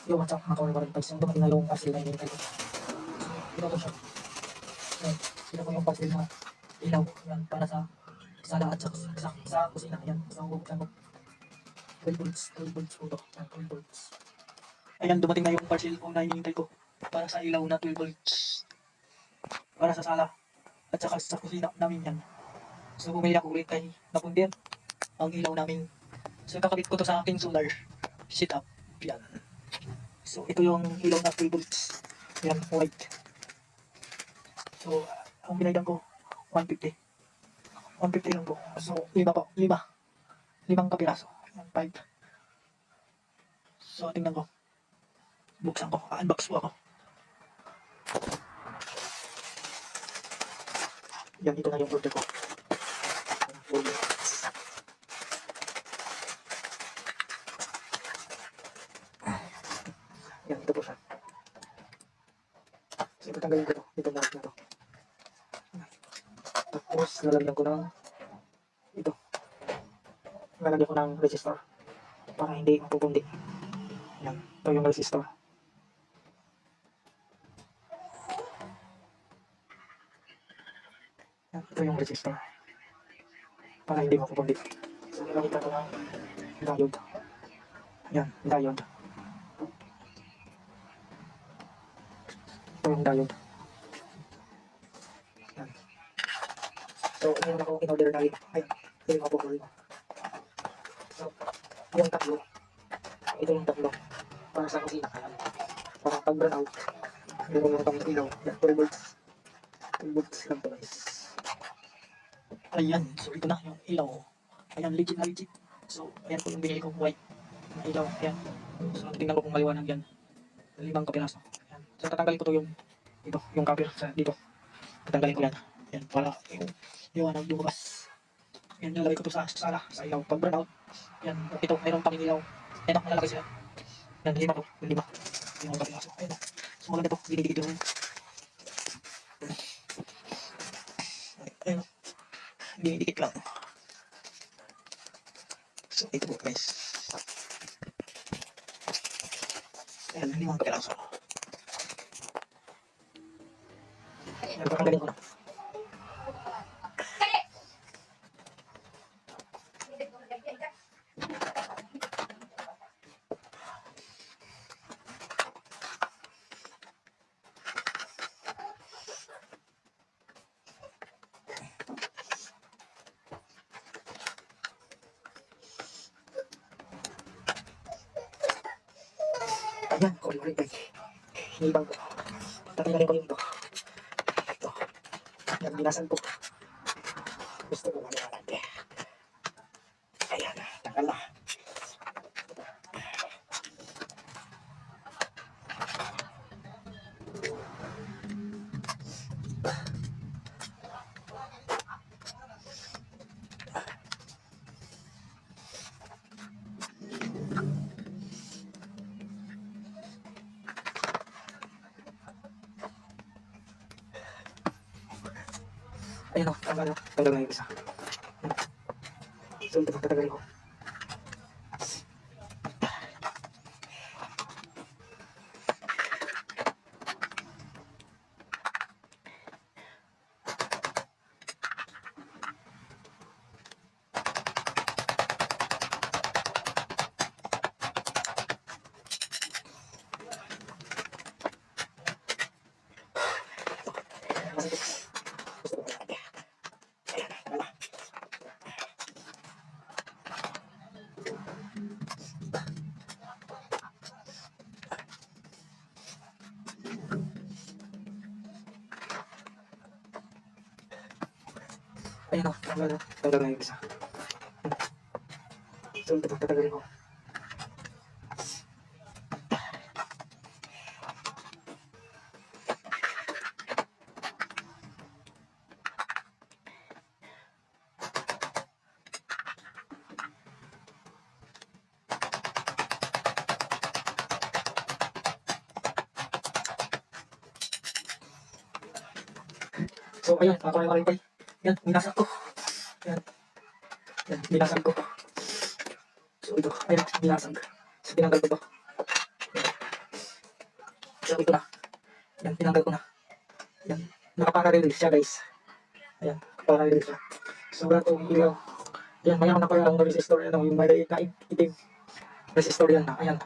Yo, what's up mga kawarin guys? Yung dumating na yung parcel na hinihintay ko. So, ito po siya. Ayan. Ito po yung parcel na ilaw. Ayan, para sa sala at sa kusina. Ayan, so bubuksan ko. 12 volts, 12 volts po ito. Ayan, 12 volts. Ayan, dumating na yung parcel ko na hinihintay ko. Para sa ilaw na 12 volts. Para sa sala at saka sa kusina namin yan. So, bumili ako ulit kay Napunder ang ilaw namin. So, kakabit ko to sa aking solar setup. Yan. So, ito yung ilaw na 12 volts. Yan, white. So, ang binaydan ko, 150. 150 lang po. So, lima po. Limang kapiraso. Yan, 5. So, tingnan ko. Buksan ko. Unbox po ako. Yan, ito na yung order ko. Yan, ito po siya. So, ito tanggalin ko to. Ito na to. Tapos, lalagyan ko ng ito. Lalagyan ko ng resistor. Para hindi mapupundi. Yan, ito yung resistor. Yan, ito yung resistor. Para hindi mapupundi. So, lalagyan ko ng diode. Yan, diode. Ito yung diode. Yan. So, ngayon ako in-order na rin. Ayan, ito yung order ko. So, yung tatlo. Ito yung tatlo. Para sa kusina. Ayan. Para pag burn out. Yung mga pang ilaw. Yan, 12 volts. 12 volts lang to guys. Ayan, so ito na yung ilaw. Ayan, legit na legit. So, ayan po yung binili kong white na ilaw. Ayan. So, tingnan ko kung maliwanag yan. 5 kapiraso. Ayan. So, tatanggalin ko to yung ito, yung cover sa dito. Tatanggalin ko yan. Ayan, para yung liwanag lumabas. Ayan, nalagay ko to sa sala, sa ilaw. Pag burn out, ayan, ito, mayroong pang ilaw. Ayan, nakalagay sila. Ayan, 5 to, yung 5. 5 kapiraso. Ayan. So, maganda to, dinidikit yun. Ayan, dinidikit lang. So, ito po guys. Ayan, 5 kapiraso. Ayan, tatanggalin ko na. Ayan, kori-kori guys. Hinibang ko. Tatanggalin ko yung ito. Ito. Ayan, binasan ko. Gusto ko maliwanag. Ayan, tanggal na. Ayan o, tanggal na. Tanggal na yung isa. So, ito tatanggalin ko. Gusto ko maliwanag. Ayan, tanggal na. Ayan o, tanggal na. Tanggal na yung isa. So, ito tatanggalin ko. So, ayan, kakawain-wain. Yan, minasag ko. Yan, yan, minasag ko. So, ito, ayan, minasag. So, tinanggal ko to. So, ito na. Yan, tinanggal ko na. Yan, nakaparallel siya guys. Ayan, parallel siya. So, wala itong ilaw. Ayan, mayroon na kaya ang resistor. Ayan, yung maliit na itim. Resistor yan na. Ayan.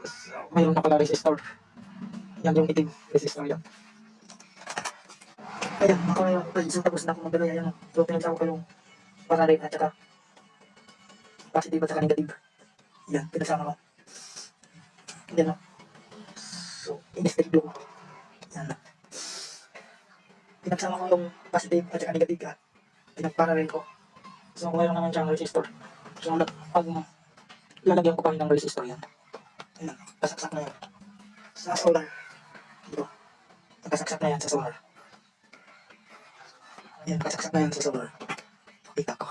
So, mayroon na pala resistor. Yan yung itim. Resistor yan. Ayan, so tapos na akong magdala. Ayan, so pinagsawa ko yung parallel at saka positive at saka negative. Yan, pinagsama ko. Yan o. So, in-state blue. Yan. Pinagsama ko yung positive at saka negative ka. Pinagparallel ko. So, mayroon naman siyang resistor. So, pag lalagyan ko pa rin ng resistor yan. Ayan, kasaksak na yan. Sa solar. Dito. Nakasaksak na yan sa solar. Ayan, nakasaksak na yan sa solar. Pakita ko.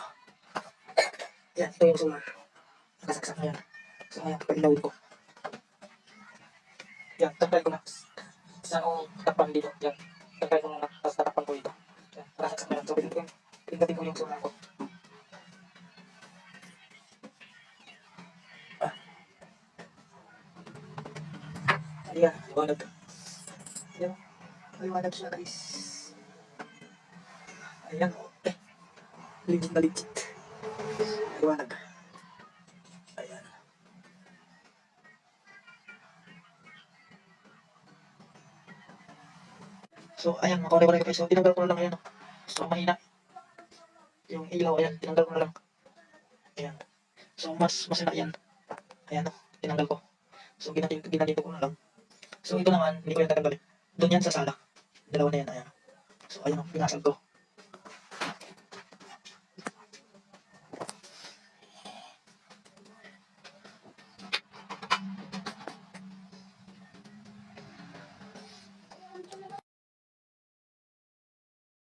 Ayan, ito yung solar. Nakasaksak na yan. So, ayan, pailawin ko. Yan, tanggal ko na. Saan ko takpan dito. Yan, tanggal ko muna. Tapos tatakpan ko dito. Yan, nakasaksak na yan. So, pindutin ko yung solar ko. Ayan, liwanag. Ayan, liwanag siya guys. Ayan, okay. Legit na legit. Liwanag. Ayan. So, ayan, makaulay-ulay ko guys. So, tinanggal ko na lang ayan. So, mahina. Yung ilaw, ayan, tinanggal ko na lang. Ayan. So, mas na yan. Ayan, tinanggal ko. So, ginadito ko na lang. So, ito naman, hindi ko yan tatanggalin. Doon yan sa sala. Dalawa na yan, ayan. So, ayan, pinasag ko.